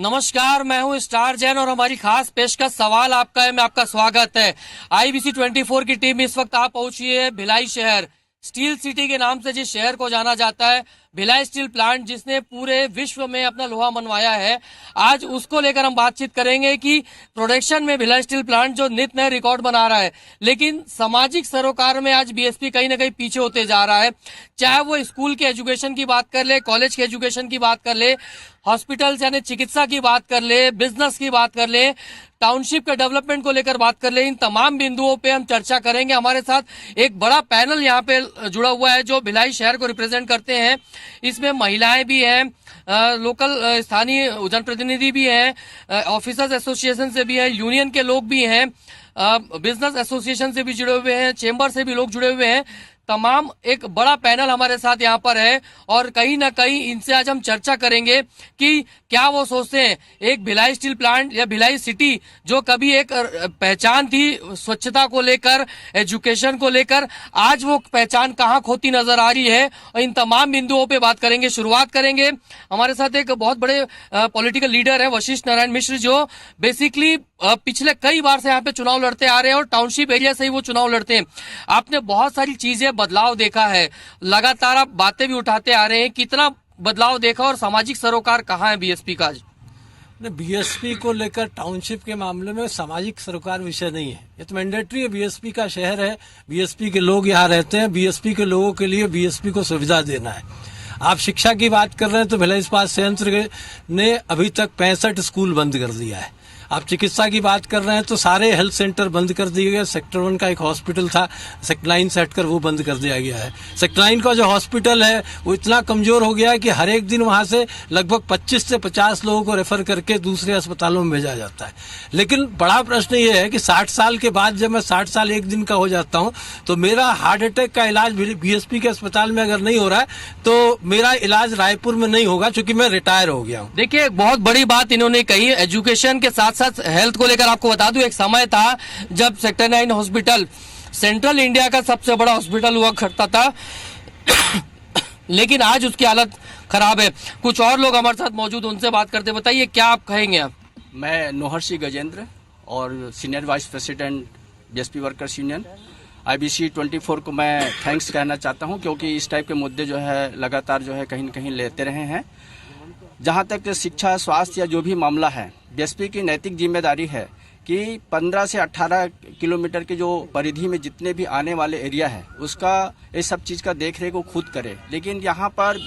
नमस्कार, मैं हूं स्टार जैन और हमारी खास पेशकश सवाल आपका है, मैं आपका स्वागत है। IBC 24 की टीम इस वक्त आ पहुंची है भिलाई शहर। स्टील सिटी के नाम से जिस शहर को जाना जाता है, भिलाई स्टील प्लांट जिसने पूरे विश्व में अपना लोहा मनवाया है, आज उसको लेकर हम बातचीत करेंगे कि प्रोडक्शन में भिलाई स्टील प्लांट जो नित नए रिकॉर्ड बना रहा है, लेकिन सामाजिक सरोकार में आज BSP कहीं ना कहीं पीछे होते जा रहा है। चाहे वो स्कूल के एजुकेशन की बात कर ले, कॉलेज के एजुकेशन की बात कर ले, हॉस्पिटल यानी चिकित्सा की बात कर ले, बिजनेस की बात कर ले, टाउनशिप के डेवलपमेंट को लेकर बात कर ले, इन तमाम बिंदुओं पे हम चर्चा करेंगे। हमारे साथ एक बड़ा पैनल यहाँ पे जुड़ा हुआ है जो भिलाई शहर को रिप्रेजेंट करते हैं। इसमें महिलाएं भी हैं, लोकल स्थानीय जनप्रतिनिधि भी हैं, ऑफिसर्स एसोसिएशन से भी हैं, यूनियन के लोग भी हैं, बिजनेस एसोसिएशन से भी जुड़े हुए हैं, चेंबर से भी लोग जुड़े हुए हैं। तमाम एक बड़ा पैनल हमारे साथ यहाँ पर है और कहीं ना कहीं इनसे आज हम चर्चा करेंगे कि क्या वो सोचते हैं एक भिलाई स्टील प्लांट या भिलाई सिटी जो कभी एक पहचान थी स्वच्छता को लेकर, एजुकेशन को लेकर, आज वो पहचान कहाँ खोती नजर आ रही है, और इन तमाम बिंदुओं पे बात करेंगे। शुरुआत करेंगे, हमारे साथ एक बहुत बड़े पॉलिटिकल लीडर है वशिष्ठ नारायण मिश्र, जो बेसिकली पिछले कई बार से यहाँ पे चुनाव लड़ते आ रहे हैं और टाउनशिप एरिया से ही वो चुनाव लड़ते हैं। आपने बहुत सारी चीजें बदलाव देखा है, लगातार आप बातें भी उठाते आ रहे हैं, कितना बदलाव देखा और सामाजिक सरोकार कहाँ है BSP का? आज BSP को लेकर टाउनशिप के मामले में सामाजिक सरोकार विषय नहीं है, ये तो मैंडेटरी है। BSP का शहर है, BSP के लोग यहाँ रहते हैं, BSP के लोगों के लिए BSP को सुविधा देना है। आप शिक्षा की बात कर रहे हैं तो भिलाई इस्पात संयंत्र ने अभी तक 65 स्कूल बंद कर दिया है। आप चिकित्सा की बात कर रहे हैं तो सारे हेल्थ सेंटर बंद कर दिए गए। सेक्टर 1 का एक हॉस्पिटल था, सेक्टर 9 से हटकर वो बंद कर दिया गया है। सेक्टर 9 का जो हॉस्पिटल है वो इतना कमजोर हो गया है कि हर एक दिन वहां से लगभग 25 से 50 लोगों को रेफर करके दूसरे अस्पतालों में भेजा जाता है। लेकिन बड़ा प्रश्न ये है कि 60 साल के बाद जब मैं 60 साल एक दिन का हो जाता हूँ तो मेरा हार्ट अटैक का इलाज BSP के अस्पताल में अगर नहीं हो रहा है तो मेरा इलाज रायपुर में नहीं होगा, क्योंकि मैं रिटायर हो गया हूँ। देखिए, बहुत बड़ी बात इन्होंने कही एजुकेशन के साथ साथ हेल्थ को लेकर। आपको बता दूं, एक समय था जब सेक्टर 9 हॉस्पिटल सेंट्रल इंडिया का सबसे बड़ा हॉस्पिटल हुआ करता था लेकिन आज उसकी हालत खराब है। कुछ और लोग हमारे साथ मौजूद, उनसे बात करते। बताइए क्या आप कहेंगे? आप? मैं नोहर्षि गजेंद्र और senior vice president BSP workers union IBC 24 को मैं थैंक्स कहना चाहता हूं, क्योंकि इस टाइप के मुद्दे जो है लगातार जो है कहीं न कहीं लेते रहे हैं। जहां तक शिक्षा, स्वास्थ्य या जो भी मामला है, BSP की नैतिक जिम्मेदारी है कि 15 से 18 किलोमीटर के जो परिधि में जितने भी आने वाले एरिया है उसका इस सब चीज़ का देख रेख वो खुद करे। लेकिन यहाँ पर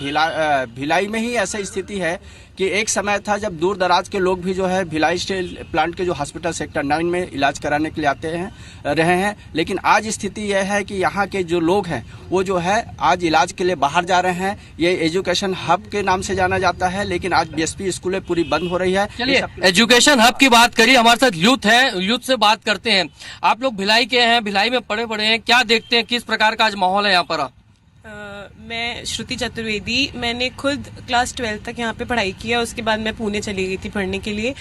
भिलाई में ही ऐसा स्थिति है कि एक समय था जब दूर दराज के लोग भी जो है भिलाई स्टील प्लांट के जो हॉस्पिटल सेक्टर 9 में इलाज कराने के लिए आते हैं रहे हैं। लेकिन आज स्थिति यह है कि यहाँ के जो लोग हैं वो जो है आज इलाज के लिए बाहर जा रहे हैं। ये एजुकेशन हब के नाम से जाना जाता है, लेकिन आज BSP स्कूलें पूरी बंद हो रही है। चलिए, एजुकेशन हब की बात करिए, हमारे साथ यूथ है, यूथ से बात करते हैं। आप लोग भिलाई के हैं, भिलाई में पढ़े बड़े हैं, क्या देखते हैं, किस प्रकार का आज माहौल है यहाँ पर? मैं श्रुति चतुर्वेदी, मैंने खुद क्लास 12 तक यहाँ पे पढ़ाई किया, उसके बाद मैं पुणे चली गई थी पढ़ने के लिए।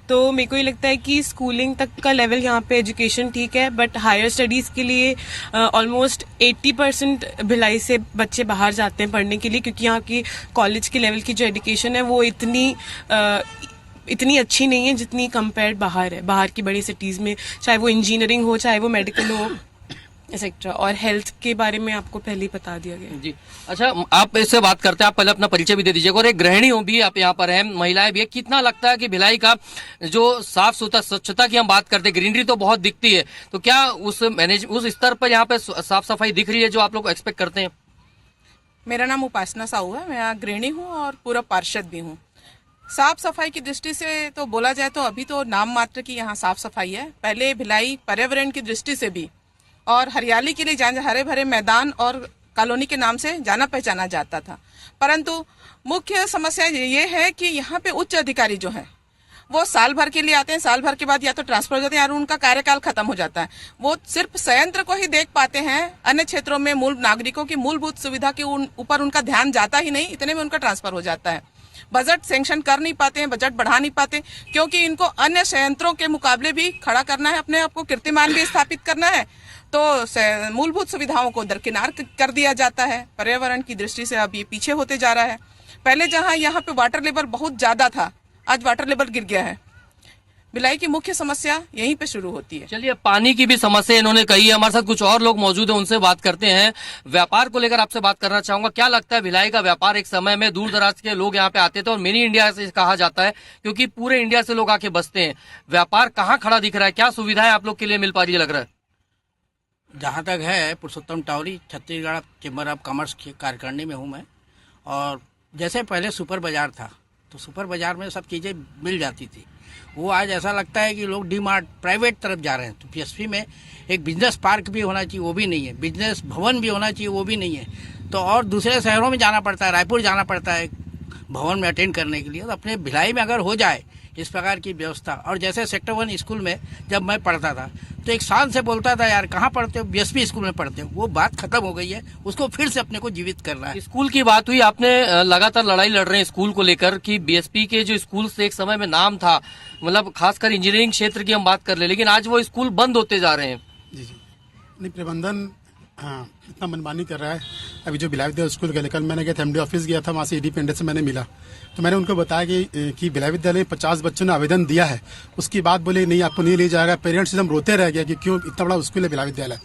तो मेरे को ये लगता है कि स्कूलिंग तक का लेवल यहाँ पे एजुकेशन ठीक है, बट हायर स्टडीज़ के लिए ऑलमोस्ट 80% भिलाई से बच्चे बाहर जाते हैं पढ़ने के लिए, क्योंकि यहाँ की कॉलेज के लेवल की जो एजुकेशन है वो इतनी अच्छी नहीं है जितनी कंपेयर बाहर है, बाहर की बड़ी सिटीज़ में, चाहे वो इंजीनियरिंग हो, चाहे वो मेडिकल हो, एक्सेट्रा। और हेल्थ के बारे में आपको पहले ही बता दिया गया जी। अच्छा, आप इससे बात करते हैं, आप पहले अपना परिचय भी दे दीजिएगा। और एक गृहिणी हो भी आप यहाँ पर हैं, महिलाएं भी है, कितना लगता है कि भिलाई का जो साफ सुथरा स्वच्छता की हम बात करते हैं, ग्रीनरी तो बहुत दिखती है, तो क्या उस स्तर पर यहाँ पे साफ सफाई दिख रही है जो आप लोग एक्सपेक्ट करते हैं? मेरा नाम उपासना साहू है, मैं यहाँ गृहिणी हूँ और पूरा पार्षद भी हूँ। साफ सफाई की दृष्टि से तो बोला जाए तो अभी तो नाम मात्र की यहाँ साफ सफाई है। पहले भिलाई पर्यावरण की दृष्टि से भी और हरियाली के लिए हरे भरे मैदान और कॉलोनी के नाम से जाना पहचाना जाता था, परंतु मुख्य समस्या ये है कि यहाँ पे उच्च अधिकारी जो है वो साल भर के लिए आते हैं, साल भर के बाद या तो ट्रांसफर हो जाते हैं या उनका कार्यकाल खत्म हो जाता है। वो सिर्फ संयंत्र को ही देख पाते हैं, अन्य क्षेत्रों में मूल नागरिकों की मूलभूत सुविधा के ऊपर उनका ध्यान जाता ही नहीं, इतने में उनका ट्रांसफर हो जाता है। बजट सैंक्शन कर नहीं पाते हैं, बजट बढ़ा नहीं पाते, क्योंकि इनको अन्य संयंत्रों के मुकाबले भी खड़ा करना है, अपने आप को कीर्तिमान भी स्थापित करना है, तो मूलभूत सुविधाओं को दरकिनार कर दिया जाता है। पर्यावरण की दृष्टि से अब ये पीछे होते जा रहा है। पहले जहां यहाँ पे वाटर लेवल बहुत ज्यादा था, आज वाटर लेवल गिर गया है। भिलाई की मुख्य समस्या यहीं पे शुरू होती है। चलिए, पानी की भी समस्या इन्होंने कही है। हमारे साथ कुछ और लोग मौजूद हैं, उनसे बात करते हैं। व्यापार को लेकर आपसे बात करना चाहूंगा। क्या लगता है भिलाई का व्यापार एक समय में दूर दराज के लोग यहाँ पे आते थे और मिनी इंडिया से कहा जाता है क्योंकि पूरे इंडिया से लोग आके बसते हैं। व्यापार कहाँ खड़ा दिख रहा है? क्या सुविधाएं आप लोग के लिए मिल पा रही है लग रहा है? जहाँ तक है Purushottam Tawari Chhattisgarh chamber of commerce की कार्यकारिणी में हूँ मैं। और जैसे पहले सुपर बाजार था तो सुपर बाजार में सब चीज़ें मिल जाती थी, वो आज ऐसा लगता है कि लोग डी मार्ट प्राइवेट तरफ जा रहे हैं। तो पीएसपी में एक बिजनेस पार्क भी होना चाहिए, वो भी नहीं है। बिजनेस भवन भी होना चाहिए, वो भी नहीं है। तो और दूसरे शहरों में जाना पड़ता है, रायपुर जाना पड़ता है भवन में अटेंड करने के लिए। तो अपने भिलाई में अगर हो जाए इस प्रकार की व्यवस्था। और जैसे सेक्टर 1 स्कूल में जब मैं पढ़ता था तो एक साल से बोलता था यार कहाँ पढ़ते हो, बीएसपी स्कूल में पढ़ते हो। वो बात खत्म हो गई है, उसको फिर से अपने को जीवित करना है। स्कूल की बात हुई, आपने लगातार लड़ाई लड़ रहे हैं स्कूल को लेकर कि बीएसपी के जो स्कूल से एक समय में नाम था, मतलब खासकर इंजीनियरिंग क्षेत्र की हम बात कर ले, लेकिन आज वो स्कूल बंद होते जा रहे हैं। जी नहीं, प्रबंधन इतना मनमानी कर रहा है। अभी जो भिलाई विद्यालय स्कूल का लेकर मैंने गया था, एमडी ऑफिस गया था, वहाँ से इंडिपेंडेंस से मैंने मिला तो मैंने उनको बताया कि भिलाई विद्यालय 50 बच्चों ने आवेदन दिया है। उसकी बात बोले नहीं आपको नहीं ले जाएगा। पेरेंट्स एकदम रोते रह गया कि क्यों इतना बड़ा स्कूल है भिलाई विद्यालय।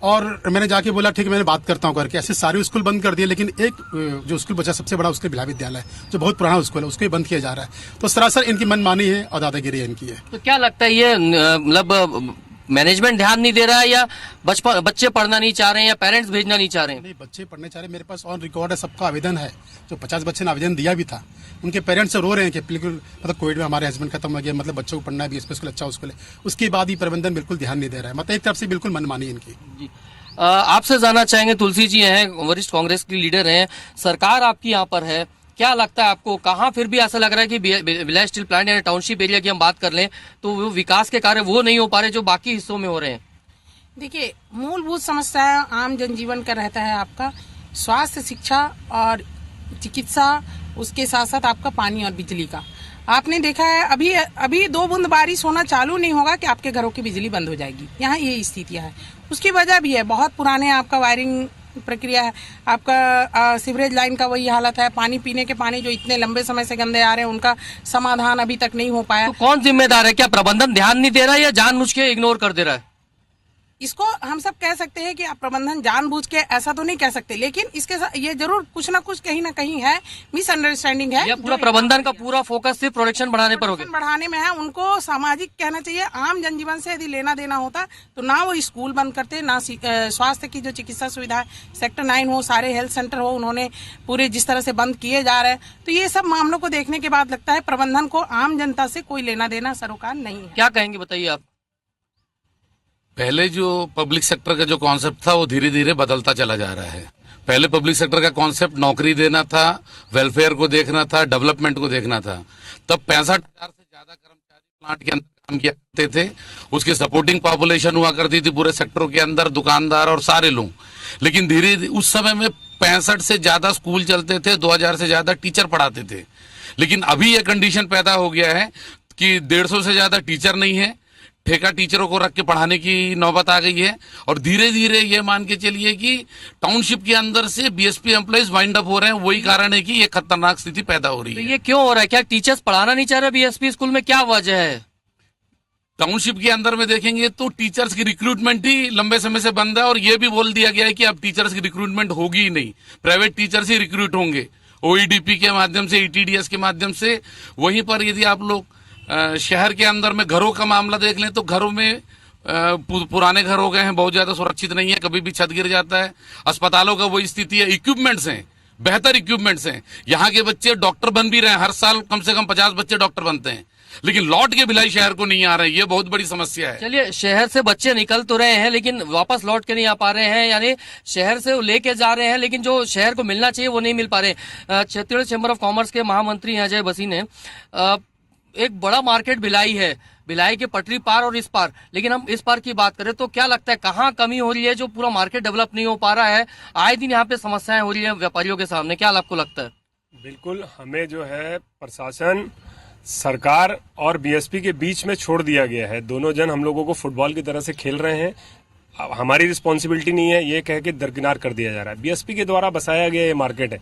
और मैंने जाके बोला ठीक है मैंने बात करता हूँ करके। ऐसे सारे स्कूल बंद कर दिए, लेकिन एक जो स्कूल बचा सबसे बड़ा उसके भिलाई विद्यालय जो बहुत पुराना स्कूल है उसको ही बंद किया जा रहा है। तो सरासर इनकी मनमानी है और दादागिरी इनकी है। तो क्या लगता है ये मतलब मैनेजमेंट ध्यान नहीं दे रहा है या बच्चे पढ़ना नहीं चाह रहे हैं या पेरेंट्स भेजना नहीं चाह रहे हैं? नहीं, बच्चे पढ़ने चाह रहे हैं। मेरे पास ऑन रिकॉर्ड है, सबका आवेदन है। जो 50 बच्चे ने आवेदन दिया भी था उनके पेरेंट्स से रो रहे हैं कि बिल्कुल मतलब कोविड में हमारे हस्बैंड खत्म हो गया, मतलब बच्चों को पढ़ना है बीएसपी स्कूल अच्छा स्कूल है। उसके बाद ही प्रबंधन बिल्कुल ध्यान नहीं दे रहा है। मतलब एक तरफ से बिल्कुल मनमानी है इनकी। जी, आपसे जानना चाहेंगे, तुलसी जी हैं, वरिष्ठ कांग्रेस की लीडर हैं, सरकार आपकी यहाँ पर है, क्या लगता है आपको कहाँ फिर भी ऐसा लग रहा है कि भिलाई स्टील प्लांट यानी टाउनशिप एरिया की हम बात कर लें तो वो विकास के कार्य वो नहीं हो पा रहे जो बाकी हिस्सों में हो रहे हैं? देखिए, मूलभूत समस्या आम जनजीवन का रहता है आपका स्वास्थ्य, शिक्षा और चिकित्सा, उसके साथ साथ आपका पानी और बिजली का। आपने देखा है अभी 2 बूंद बारिश होना चालू नहीं होगा कि आपके घरों की बिजली बंद हो जाएगी। यहाँ ये स्थितियां है। उसकी वजह भी है, बहुत पुराने आपका वायरिंग प्रक्रिया है, आपका सीवरेज लाइन का वही हालत है। पानी पीने के पानी जो इतने लंबे समय से गंदे आ रहे हैं उनका समाधान अभी तक नहीं हो पाया। तो कौन जिम्मेदार है? क्या प्रबंधन ध्यान नहीं दे रहा है या जानबूझ के इग्नोर कर दे रहा है? इसको हम सब कह सकते हैं कि आप प्रबंधन जानबूझ के, ऐसा तो नहीं कह सकते, लेकिन इसके साथ ये जरूर कुछ ना कुछ कहीं ना कहीं है, मिसअंडरस्टैंडिंग है। या पूरा प्रबंधन का पूरा फोकस सिर्फ प्रोडक्शन बढ़ाने पर हो गया? बढ़ाने में है। उनको सामाजिक कहना चाहिए। आम जनजीवन से यदि लेना देना होता तो ना वो स्कूल बंद करते, ना स्वास्थ्य की जो चिकित्सा सुविधा सेक्टर 9 हो, सारे हेल्थ सेंटर हो, उन्होंने पूरे जिस तरह से बंद किए जा रहे हैं। तो ये सब मामलों को देखने के बाद लगता है प्रबंधन को आम जनता से कोई लेना देना सरोकार नहीं है। क्या कहेंगे बताइए आप? पहले जो पब्लिक सेक्टर का जो कॉन्सेप्ट था वो धीरे धीरे बदलता चला जा रहा है। पहले पब्लिक सेक्टर का कॉन्सेप्ट नौकरी देना था, वेलफेयर को देखना था, डेवलपमेंट को देखना था। तब 65,000 से ज्यादा कर्मचारी प्लांट के अंदर काम किया करते थे। उसकी सपोर्टिंग पॉपुलेशन हुआ करती थी पूरे सेक्टरों के अंदर, दुकानदार और सारे लोग। लेकिन धीरे उस समय में 65 से ज्यादा स्कूल चलते थे, 2000 से ज्यादा टीचर पढ़ाते थे। लेकिन अभी ये कंडीशन पैदा हो गया है कि 150 से ज्यादा टीचर नहीं है, ठेका टीचरों को रख के पढ़ाने की नौबत आ गई है। और धीरे धीरे ये मान के चलिए कि टाउनशिप के अंदर से बीएसपी एम्प्लॉइज वाइंड अप हो रहे हैं। वही कारण है कि ये खतरनाक स्थिति पैदा हो रही है। तो ये क्यों हो रहा है? क्या टीचर्स पढ़ाना नहीं चाह रहे बीएसपी स्कूल में? क्या वजह है? टाउनशिप के अंदर में देखेंगे तो टीचर्स की रिक्रूटमेंट ही लंबे समय से बंद है। और ये भी बोल दिया गया है कि अब टीचर्स की रिक्रूटमेंट होगी ही नहीं, प्राइवेट टीचर्स ही रिक्रूट होंगे ओईडीपी के माध्यम से, ईटीडीएस के माध्यम से। वहीं पर यदि आप लोग शहर के अंदर में घरों का मामला देख लें तो घरों में पुराने घर हो गए हैं, बहुत ज्यादा सुरक्षित नहीं है, कभी भी छत गिर जाता है। अस्पतालों का वही स्थिति है। इक्विपमेंट्स हैं, बेहतर इक्विपमेंट्स हैं। यहाँ के बच्चे डॉक्टर बन भी रहे हैं, हर साल कम से कम 50 बच्चे डॉक्टर बनते हैं, लेकिन लौट के भिलाई शहर को नहीं आ रहे। ये बहुत बड़ी समस्या है। चलिए, शहर से बच्चे निकल तो रहे हैं लेकिन वापस लौट के नहीं आ पा रहे हैं, यानी शहर से लेके जा रहे हैं लेकिन जो शहर को मिलना चाहिए वो नहीं मिल पा रहे। छत्तीसगढ़ चैम्बर ऑफ कॉमर्स के महामंत्री हैं अजय बसी ने, एक बड़ा मार्केट भिलाई है, भिलाई के पटरी पार और इस पार, लेकिन हम इस पार की बात करें तो क्या लगता है कहाँ कमी हो रही है जो पूरा मार्केट डेवलप नहीं हो पा रहा है? आए दिन यहाँ पे समस्याएं हो रही है व्यापारियों के सामने, क्या आपको लगता है? बिल्कुल, हमें जो है प्रशासन, सरकार और बीएसपी के बीच में छोड़ दिया गया है। दोनों जन हम लोगों को फुटबॉल की तरह से खेल रहे हैं। हमारी रिस्पॉन्सिबिलिटी नहीं है, ये कह के दरकिनार कर दिया जा रहा है। बीएसपी के द्वारा बसाया गया ये मार्केट है।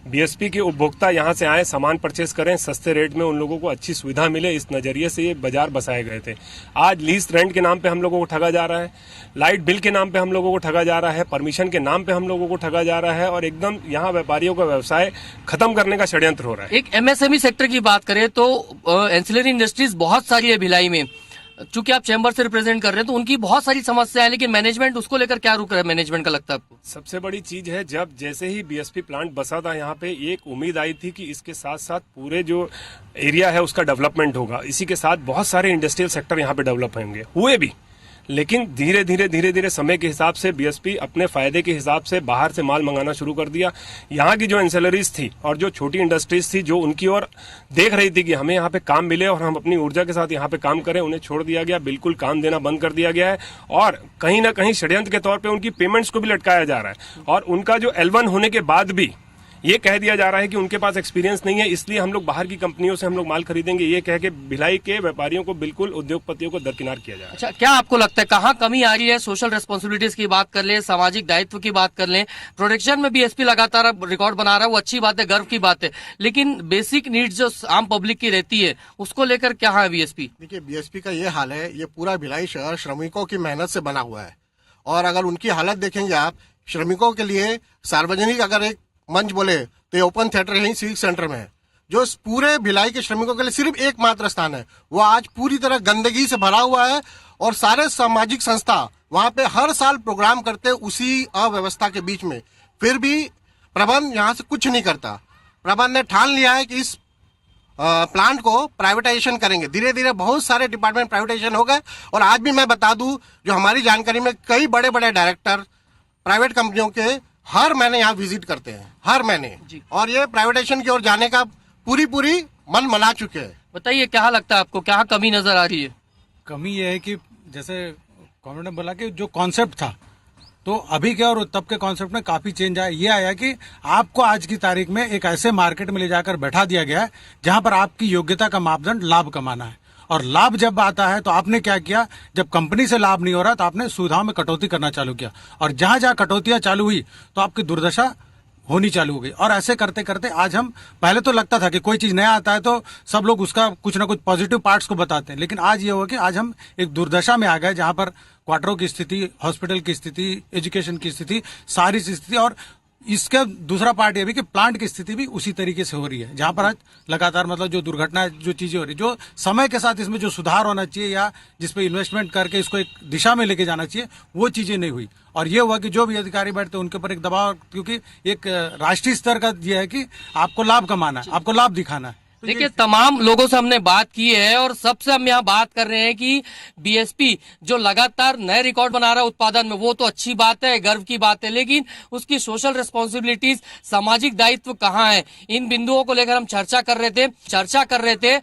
बीएसपी के उपभोक्ता यहाँ से आए, सामान परचेस करें, सस्ते रेट में उन लोगों को अच्छी सुविधा मिले, इस नजरिए से ये बाजार बसाए गए थे। आज लीज रेंट के नाम पे हम लोगों को ठगा जा रहा है, लाइट बिल के नाम पे हम लोगों को ठगा जा रहा है, परमिशन के नाम पे हम लोगों को ठगा जा रहा है, और एकदम यहाँ व्यापारियों का व्यवसाय खत्म करने का षड्यंत्र हो रहा है। एक एमएसएमई सेक्टर की बात करें तो एंसिलरी इंडस्ट्रीज बहुत सारी है भिलाई में। चूंकि आप चैम्बर से रिप्रेजेंट कर रहे हैं तो उनकी बहुत सारी समस्या है, लेकिन मैनेजमेंट उसको लेकर क्या रुक रहा है मैनेजमेंट का, लगता है आपको? सबसे बड़ी चीज है, जब जैसे ही बीएसपी प्लांट बसा था यहाँ पे, एक उम्मीद आई थी कि इसके साथ साथ पूरे जो एरिया है उसका डेवलपमेंट होगा, इसी के साथ बहुत सारे इंडस्ट्रियल सेक्टर यहाँ पे डेवलप होंगे, हुए भी। लेकिन धीरे धीरे समय के हिसाब से बीएसपी अपने फायदे के हिसाब से बाहर से माल मंगाना शुरू कर दिया। यहाँ की जो एंसेलरीज थी और जो छोटी इंडस्ट्रीज थी जो उनकी ओर देख रही थी कि हमें यहाँ पे काम मिले और हम अपनी ऊर्जा के साथ यहाँ पे काम करें, उन्हें छोड़ दिया गया, बिल्कुल काम देना बंद कर दिया गया है। और कहीं ना कहीं षड्यंत्र के तौर पर उनकी पेमेंट्स को भी लटकाया जा रहा है, और उनका जो L1 होने के बाद भी ये कह दिया जा रहा है कि उनके पास एक्सपीरियंस नहीं है, इसलिए हम लोग बाहर की कंपनियों से हम लोग माल खरीदेंगे, ये कह के भिलाई के व्यापारियों को, बिल्कुल उद्योगपतियों को दरकिनार किया जा रहा है। अच्छा, क्या आपको लगता है कहाँ कमी आ रही है? सोशल रेस्पॉन्सिबिलिटीज की बात कर लें, सामाजिक दायित्व की बात कर लें, प्रोडक्शन में बीएसपी लगातार रिकॉर्ड बना रहा है, वो अच्छी बात है, गर्व की बात है, लेकिन बेसिक नीड्स जो आम पब्लिक की रहती है उसको लेकर क्या है बीएसपी? देखिए, बीएसपी का ये हाल है, ये पूरा भिलाई शहर श्रमिकों की मेहनत से बना हुआ है, और अगर उनकी हालत देखेंगे आप, श्रमिकों के लिए सार्वजनिक अगर एक मंच बोले तो ये ओपन थिएटर यहीं सिविक सेंटर में है, जो पूरे भिलाई के श्रमिकों के लिए सिर्फ एकमात्र स्थान है। वो आज पूरी तरह गंदगी से भरा हुआ है, और सारे सामाजिक संस्था वहां पे हर साल प्रोग्राम करते उसी अव्यवस्था के बीच में, फिर भी प्रबंध यहाँ से कुछ नहीं करता। प्रबंध ने ठान लिया है कि इस प्लांट को प्राइवेटाइजेशन करेंगे। धीरे धीरे बहुत सारे डिपार्टमेंट प्राइवेटाइजेशन हो गए, और आज भी मैं बता दूं, जो हमारी जानकारी में कई बड़े बड़े डायरेक्टर प्राइवेट कंपनियों के हर महीने यहाँ विजिट करते हैं, हर महीने, और ये प्राइवेटाइजेशन की ओर जाने का पूरी मन बना चुके हैं। बताइए, क्या लगता है आपको, क्या कमी नजर आ रही है? कमी ये है कि जैसे कॉमरेड ने बोला कि जो कॉन्सेप्ट था, तो अभी के और तब के कॉन्सेप्ट में काफी चेंज आया। ये आया कि आपको आज की तारीख में एक ऐसे मार्केट में ले जाकर बैठा दिया गया है जहां पर आपकी योग्यता का मापदंड लाभ कमाना है, और लाभ जब आता है तो आपने क्या किया, जब कंपनी से लाभ नहीं हो रहा तो आपने सुविधाओं में कटौती करना चालू किया, और जहां जहां कटौतियां चालू हुई तो आपकी दुर्दशा होनी चालू हो गई। और ऐसे करते करते आज हम, पहले तो लगता था कि कोई चीज नया आता है तो सब लोग उसका कुछ ना कुछ पॉजिटिव पार्ट्स को बताते हैं, लेकिन आज ये हुआ कि आज हम एक दुर्दशा में आ गए जहां पर क्वार्टरों की स्थिति, हॉस्पिटल की स्थिति, एजुकेशन की स्थिति, सारी स्थिति, और इसका दूसरा पार्ट ये भी कि प्लांट की स्थिति भी उसी तरीके से हो रही है, जहां पर आज लगातार मतलब जो दुर्घटना, जो चीजें हो रही, जो समय के साथ इसमें जो सुधार होना चाहिए या जिस पे इन्वेस्टमेंट करके इसको एक दिशा में लेके जाना चाहिए, वो चीजें नहीं हुई। और ये हुआ कि जो भी अधिकारी बैठते उनके ऊपर एक दबाव, क्योंकि एक राष्ट्रीय स्तर का ये है कि आपको लाभ कमाना है, आपको लाभ दिखाना है। देखिए, तमाम लोगों से हमने बात की है, और सबसे हम यहाँ बात कर रहे हैं कि बीएसपी जो लगातार नए रिकॉर्ड बना रहा है उत्पादन में, वो तो अच्छी बात है, गर्व की बात है, लेकिन उसकी सोशल रिस्पॉन्सिबिलिटीज, सामाजिक दायित्व कहाँ है? इन बिंदुओं को लेकर हम चर्चा कर रहे थे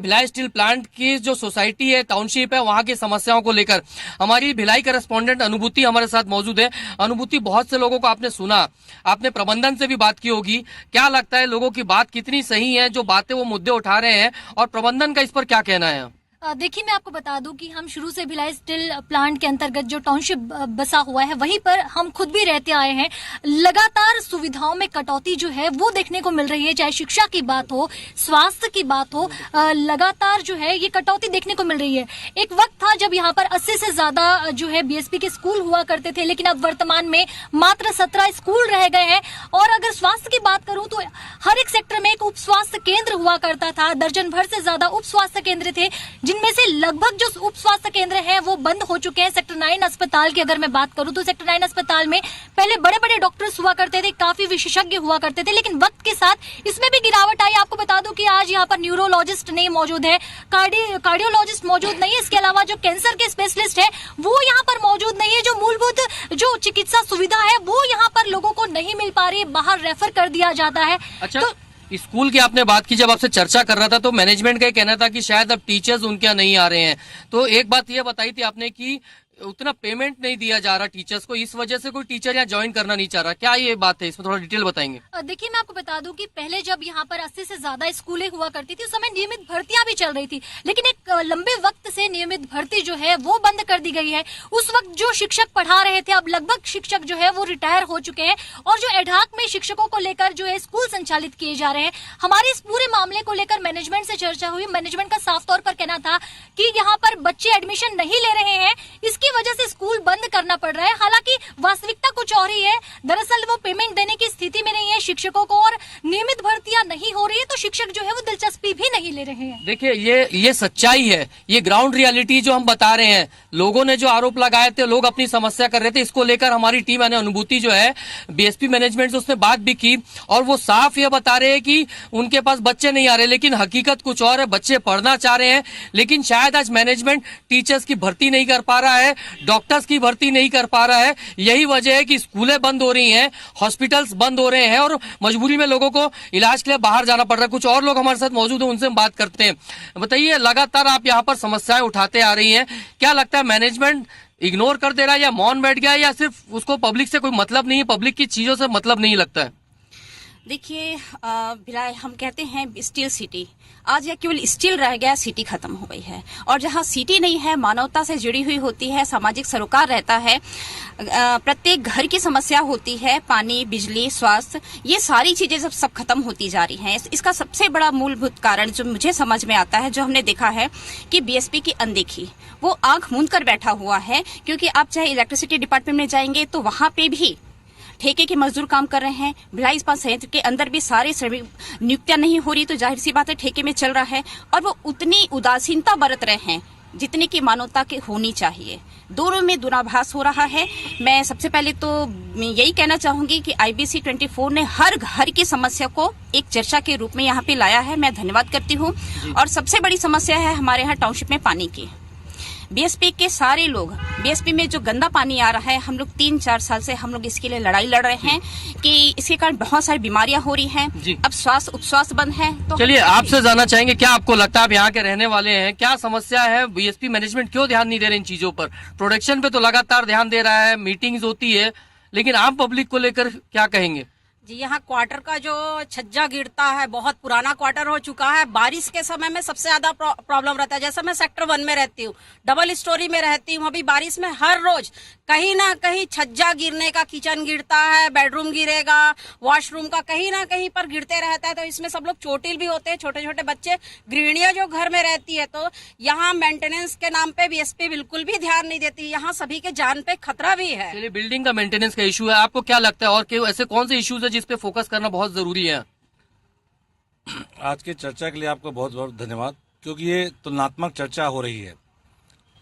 भिलाई स्टील प्लांट की जो सोसाइटी है, टाउनशिप है, वहां की समस्याओं को लेकर। हमारी भिलाई करेस्पॉन्डेंट अनुभूति हमारे साथ मौजूद है। अनुभूति, बहुत से लोगों को आपने सुना, आपने प्रबंधन से भी बात की होगी, क्या लगता है लोगों की बात कितनी सही है, जो बातें वो मुद्दे उठा रहे हैं, और प्रबंधन का इस पर क्या कहना है? देखिए, मैं आपको बता दूं कि हम शुरू से भिलाई स्टील प्लांट के अंतर्गत जो टाउनशिप बसा हुआ है वहीं पर हम खुद भी रहते आए हैं। लगातार सुविधाओं में कटौती जो है वो देखने को मिल रही है, चाहे शिक्षा की बात हो, स्वास्थ्य की बात हो, लगातार जो है ये कटौती देखने को मिल रही है। एक वक्त था जब यहाँ पर 80 से ज्यादा जो है बीएसपी के स्कूल हुआ करते थे, लेकिन अब वर्तमान में मात्र 17 स्कूल रह गए हैं। और अगर स्वास्थ्य की बात करूं तो हर एक सेक्टर में एक उप स्वास्थ्य केंद्र हुआ करता था, दर्जन भर से ज्यादा उप स्वास्थ्य केंद्र थे, जिनमें से लगभग जो उप स्वास्थ्य केंद्र हैं वो बंद हो चुके हैं। सेक्टर 9 अस्पताल की अगर मैं बात करूं तो सेक्टर 9 अस्पताल में पहले बड़े बड़े डॉक्टर्स हुआ करते थे, काफी विशेषज्ञ हुआ करते थे, लेकिन वक्त के साथ इसमें भी गिरावट आई। आपको बता दूं कि आज यहाँ पर न्यूरोलॉजिस्ट नहीं मौजूद है, कार्डियोलॉजिस्ट मौजूद नहीं है, इसके अलावा जो कैंसर के स्पेशलिस्ट है वो यहाँ पर मौजूद नहीं है। जो मूलभूत जो चिकित्सा सुविधा है वो यहाँ पर लोगों को नहीं मिल पा रही, बाहर रेफर कर दिया जाता है। अच्छा, तो स्कूल की आपने बात की, जब आपसे चर्चा कर रहा था तो मैनेजमेंट का कहना था कि शायद अब टीचर्स उनके यहाँ नहीं आ रहे हैं। तो एक बात ये बताई थी आपने कि उतना पेमेंट नहीं दिया जा रहा टीचर्स को, इस वजह से कोई टीचर यहाँ ज्वाइन करना नहीं चाह रहा, क्या ये बात है? इसमें थोड़ा डिटेल बताएंगे। देखिए, मैं आपको बता दूं कि पहले जब यहाँ पर 80 से ज्यादा स्कूलें हुआ करती थी, उस समय नियमित भर्तियां भी चल रही थी, लेकिन एक लंबे वक्त से नियमित भर्ती जो है वो बंद कर दी गई है। उस वक्त जो शिक्षक पढ़ा रहे थे, अब लगभग शिक्षक जो है वो रिटायर हो चुके हैं, और जो एडहॉक में शिक्षकों को लेकर जो है स्कूल संचालित किए जा रहे हैं। हमारे इस पूरे मामले को लेकर मैनेजमेंट से चर्चा हुई। मैनेजमेंट का साफ तौर पर कहना था कि यहाँ पर बच्चे एडमिशन नहीं ले रहे हैं, इसकी वजह से स्कूल बंद करना पड़ रहा है। हालांकि वास्तविकता कुछ और ही है। दरअसल वो पेमेंट देने की स्थिति में नहीं है शिक्षकों को, और नियमित भर्तियां नहीं हो रही है, तो शिक्षक जो है वो दिलचस्पी भी नहीं ले रहे हैं। देखिए, ये सच्चाई है, ये ग्राउंड रियलिटी जो हम बता रहे हैं। लोगों ने जो आरोप लगाए थे, लोग अपनी समस्या कर रहे थे, इसको लेकर हमारी टीम यानी अनुभूति जो है बीएसपी मैनेजमेंट से उसने बात भी की, और वो साफ ये बता रहे हैं कि उनके पास बच्चे नहीं आ रहे, लेकिन हकीकत कुछ और है। बच्चे पढ़ना चाह रहे हैं, लेकिन शायद आज मैनेजमेंट टीचर्स की भर्ती नहीं कर पा रहा है, डॉक्टर्स की भर्ती नहीं कर पा रहा है। यही वजह है कि स्कूलें बंद हो रही हैं, हॉस्पिटल्स बंद हो रहे हैं, और मजबूरी में लोगों को इलाज के लिए बाहर जाना पड़ रहा है। कुछ और लोग हमारे साथ मौजूद हैं, उनसे हम बात करते हैं। बताइए, लगातार आप यहाँ पर समस्याएं उठाते आ रही हैं, क्या लगता है मैनेजमेंट इग्नोर कर दे रहा है, या मौन बैठ गया है, या सिर्फ उसको पब्लिक से कोई मतलब नहीं है, पब्लिक की चीजों से मतलब नहीं लगता है? देखिए, भिलाई हम कहते हैं स्टील सिटी, आज यह केवल स्टील रह गया, सिटी खत्म हो गई है। और जहाँ सिटी नहीं है, मानवता से जुड़ी हुई होती है, सामाजिक सरोकार रहता है, प्रत्येक घर की समस्या होती है, पानी, बिजली, स्वास्थ्य, ये सारी चीजें सब खत्म होती जा रही हैं। इसका सबसे बड़ा मूलभूत कारण जो मुझे समझ में आता है, जो हमने देखा है कि बीएसपी की अनदेखी, वो आंख मूंद कर बैठा हुआ है। क्योंकि आप चाहे इलेक्ट्रिसिटी डिपार्टमेंट में जाएंगे तो वहां पे भी ठेके के मजदूर काम कर रहे हैं। भिलाई इस्पात संयंत्र के अंदर भी सारे श्रमिक नियुक्तियां नहीं हो रही, तो जाहिर सी बात है ठेके में चल रहा है, और वो उतनी उदासीनता बरत रहे हैं जितने की मानवता के होनी चाहिए। दोनों में दुराभास हो रहा है। मैं सबसे पहले तो यही कहना चाहूंगी कि IBC 24 ने हर घर की समस्या को एक चर्चा के रूप में यहाँ पे लाया है, मैं धन्यवाद करती हूँ। और सबसे बड़ी समस्या है हमारे यहाँ टाउनशिप में पानी की। बीएसपी के सारे लोग, बीएसपी में जो गंदा पानी आ रहा है, हम लोग 3-4 साल से हम लोग इसके लिए लड़ाई लड़ रहे हैं कि इसके कारण बहुत सारी बीमारियां हो रही हैं। अब स्वास्थ्य उपस्वास्थ्य बंद है। तो चलिए, आपसे जानना चाहेंगे, क्या आपको लगता है, आप यहाँ के रहने वाले हैं, क्या समस्या है? बीएसपी मैनेजमेंट क्यों ध्यान नहीं दे रहे इन चीजों पर? प्रोडक्शन पे तो लगातार ध्यान दे रहा है, मीटिंग्स होती है, लेकिन आम पब्लिक को लेकर क्या कहेंगे? जी, यहाँ क्वार्टर का जो छज्जा गिरता है, बहुत पुराना क्वार्टर हो चुका है। बारिश के समय में सबसे ज्यादा प्रॉब्लम रहता है। जैसे मैं सेक्टर 1 में रहती हूँ, डबल स्टोरी में रहती हूँ, अभी बारिश में हर रोज कहीं ना कहीं छज्जा गिरने का, किचन गिरता है, बेडरूम गिरेगा, वॉशरूम का कहीं ना कहीं पर गिरते रहता है। तो इसमें सब लोग चोटिल भी होते हैं, छोटे छोटे बच्चे, गृहिणियां जो घर में रहती है। तो यहाँ मेंटेनेंस के नाम पे बीएसपी बिल्कुल भी ध्यान नहीं देती। यहाँ सभी के जान पे खतरा भी है। चलिए, बिल्डिंग का मेंटेनेंस का इशू है, आपको क्या लगता है, और ऐसे कौन से इश्यूज है जिस पे फोकस करना बहुत जरूरी है? आज की चर्चा के लिए आपको बहुत बहुत धन्यवाद, क्योंकि ये तुलनात्मक चर्चा हो रही है।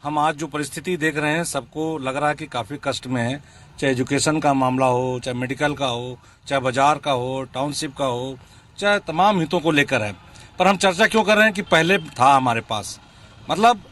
हम आज जो परिस्थिति देख रहे हैं, सबको लग रहा है कि काफ़ी कष्ट में है, चाहे एजुकेशन का मामला हो, चाहे मेडिकल का हो, चाहे बाजार का हो, टाउनशिप का हो, चाहे तमाम हितों को लेकर है। पर हम चर्चा क्यों कर रहे हैं कि पहले था हमारे पास, मतलब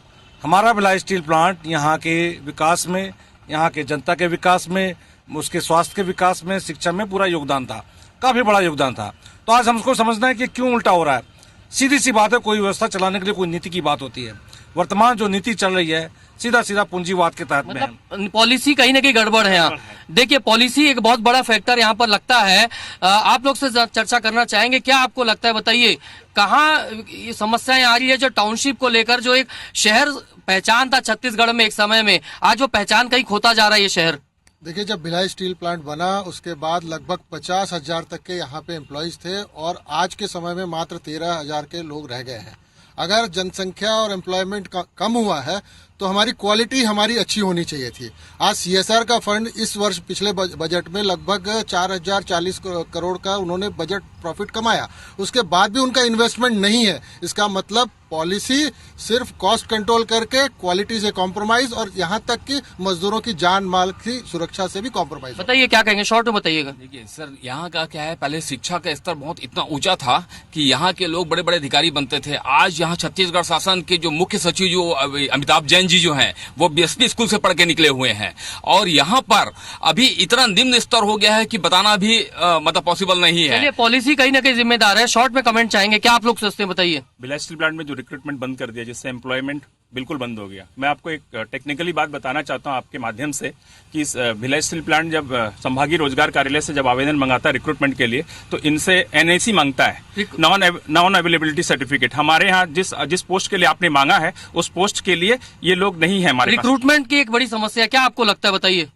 हमारा भिलाई स्टील प्लांट यहाँ के विकास में, यहाँ के जनता के विकास में, उसके स्वास्थ्य के विकास में, शिक्षा में पूरा योगदान था, काफ़ी बड़ा योगदान था। तो आज हमको समझना है कि क्यों उल्टा हो रहा है। सीधी सी बात है, कोई व्यवस्था चलाने के लिए कोई नीति की बात होती है। वर्तमान जो नीति चल रही है, सीधा सीधा पूंजीवाद के तहत में है। पॉलिसी कहीं ना कहीं गड़बड़ है यहाँ। देखिए, पॉलिसी एक बहुत बड़ा फैक्टर यहाँ पर लगता है। आप लोग से चर्चा करना चाहेंगे, क्या आपको लगता है, बताइए, कहाँ समस्याएं आ रही है जो टाउनशिप को लेकर? जो एक शहर पहचान था छत्तीसगढ़ में एक समय में, आज वो पहचान कहीं खोता जा रहा है ये शहर। देखिए, जब भिलाई स्टील प्लांट बना उसके बाद लगभग 50,000 तक के यहाँ पे एम्प्लॉयज थे, और आज के समय में मात्र 13,000 के लोग रह गए हैं। अगर जनसंख्या और एम्प्लॉयमेंट कम हुआ है तो हमारी क्वालिटी हमारी अच्छी होनी चाहिए थी। आज CSR का फंड इस वर्ष पिछले बजट में लगभग 4,040 करोड़ का उन्होंने बजट प्रॉफिट कमाया, उसके बाद भी उनका इन्वेस्टमेंट नहीं है। इसका मतलब पॉलिसी सिर्फ कॉस्ट कंट्रोल करके क्वालिटी से कॉम्प्रोमाइज, और यहाँ तक कि मजदूरों की जान माल की सुरक्षा से भी कॉम्प्रोमाइज। बताइए, क्या कहेंगे, शॉर्ट में बताइएगा। देखिए सर, यहाँ का क्या है, पहले शिक्षा का स्तर बहुत इतना ऊंचा था कि यहाँ के लोग बड़े बड़े अधिकारी बनते थे। आज यहाँ छत्तीसगढ़ शासन के जो मुख्य सचिव जो अमिताभ जैन जी जो हैं, वो बीएसपी स्कूल से पढ़ के निकले हुए हैं, और यहाँ पर अभी इतना निम्न स्तर हो गया है कि बताना भी मतलब पॉसिबल नहीं है। पॉलिसी कहीं ना कहीं जिम्मेदार है। शॉर्ट में कमेंट चाहेंगे, क्या आप लोग सोचते हैं, बताइए। भिलाई स्टील प्लांट में जो रिक्रूटमेंट बंद कर दिया, जिससे एम्प्लॉयमेंट बिल्कुल बंद हो गया। मैं आपको एक टेक्निकली बात बताना चाहता हूं आपके माध्यम से कि इस भिलाई स्टील प्लांट जब संभागीय रोजगार कार्यालय से जब आवेदन मंगाता है रिक्रूटमेंट के लिए, तो इनसे एनआईसी मांगता है, नॉन अवेलेबिलिटी सर्टिफिकेट। हमारे यहाँ जिस पोस्ट के लिए आपने मांगा है उस पोस्ट के लिए ये लोग नहीं है हमारे पास। रिक्रूटमेंट की एक बड़ी समस्या, क्या आपको लगता है, बताइए।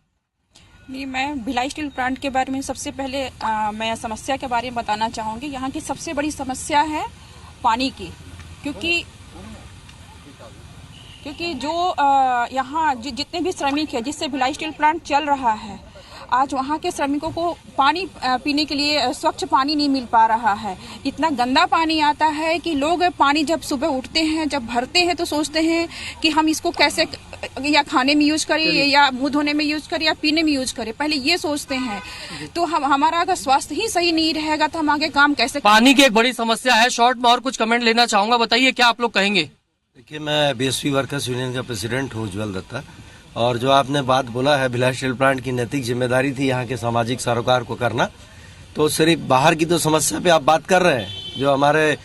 नहीं, मैं भिलाई स्टील प्लांट के बारे में सबसे पहले मैं समस्या के बारे में बताना चाहूँगी। यहाँ की सबसे बड़ी समस्या है पानी की, क्योंकि जो यहाँ जितने भी श्रमिक है जिससे भिलाई स्टील प्लांट चल रहा है, आज वहाँ के श्रमिकों को पानी पीने के लिए स्वच्छ पानी नहीं मिल पा रहा है। इतना गंदा पानी आता है कि लोग पानी जब सुबह उठते हैं, जब भरते हैं, तो सोचते हैं कि हम इसको कैसे या खाने में यूज करें या मुंह धोने में यूज करें या पीने में यूज करें, पहले ये सोचते हैं। तो हमारा अगर स्वास्थ्य ही सही नहीं रहेगा तो हम आगे काम कैसे। पानी की एक बड़ी समस्या है। शॉर्ट में और कुछ कमेंट लेना चाहूंगा, बताइए क्या आप लोग कहेंगे। देखिए, मैं बीएसपी वर्कर्स यूनियन का प्रेसिडेंट हूँ, उज्ज्वल दत्ता। और जो आपने बात बोला है, भिलाई स्टील प्लांट की नैतिक जिम्मेदारी थी यहाँ के सामाजिक सरोकार को करना, तो सिर्फ बाहर की तो समस्या पे आप बात कर रहे हैं। जो हमारे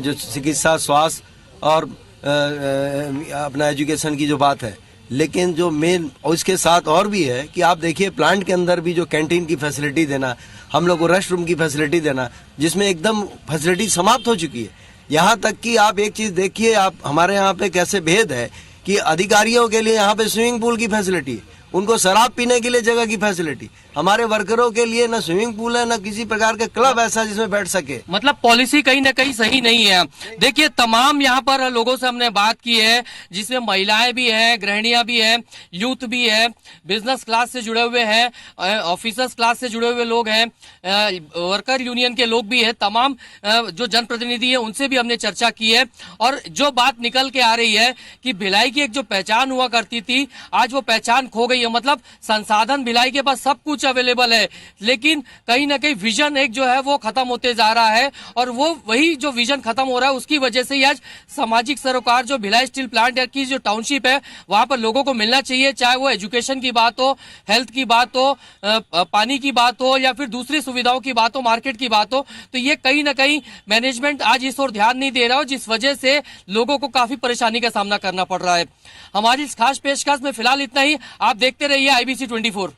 जो चिकित्सा, स्वास्थ्य और अपना एजुकेशन की जो बात है, लेकिन जो मेन और इसके साथ और भी है कि आप देखिए प्लांट के अंदर भी जो कैंटीन की फैसिलिटी देना, हम लोग को रेस्ट रूम की फैसिलिटी देना, जिसमें एकदम फैसिलिटी समाप्त हो चुकी है। यहाँ तक कि आप एक चीज देखिए, आप हमारे यहाँ पे कैसे भेद है कि अधिकारियों के लिए यहाँ पे स्विमिंग पूल की फैसिलिटी, उनको शराब पीने के लिए जगह की फैसिलिटी, हमारे वर्करों के लिए न स्विमिंग पूल है न किसी प्रकार के क्लब ऐसा जिसमें बैठ सके। मतलब पॉलिसी कहीं ना कहीं सही नहीं है। देखिए, तमाम यहाँ पर लोगों से हमने बात की है, जिसमें महिलाएं भी हैं, गृहिणियां भी हैं, यूथ भी है, बिजनेस क्लास से जुड़े हुए हैं, ऑफिसर्स क्लास से जुड़े हुए लोग हैं, वर्कर यूनियन के लोग भी है, तमाम जो जनप्रतिनिधि है उनसे भी हमने चर्चा की है। और जो बात निकल के आ रही है कि भिलाई की एक जो पहचान हुआ करती थी, आज वो पहचान खो गई है। मतलब संसाधन भिलाई के पास सब कुछ अवेलेबल है, लेकिन कहीं ना कहीं विजन एक जो है वो खत्म होते जा रहा है। और वो वही जो विजन खत्म हो रहा है उसकी वजह से ही आज सामाजिक सरोकार जो भिलाई स्टील प्लांट की जो टाउनशिप है वहां पर लोगों को मिलना चाहिए, चाहे वो एजुकेशन की बात हो, हेल्थ की बात हो, पानी की बात हो या फिर दूसरी सुविधाओं की बात हो, मार्केट की बात हो। तो ये कहीं ना कहीं मैनेजमेंट आज इस ओर ध्यान नहीं दे रहा हो, जिस वजह से लोगों को काफी परेशानी का सामना करना पड़ रहा है। हमारी इस खास पेशकश में फिलहाल इतना ही। आप देखते रहिए IBC 24।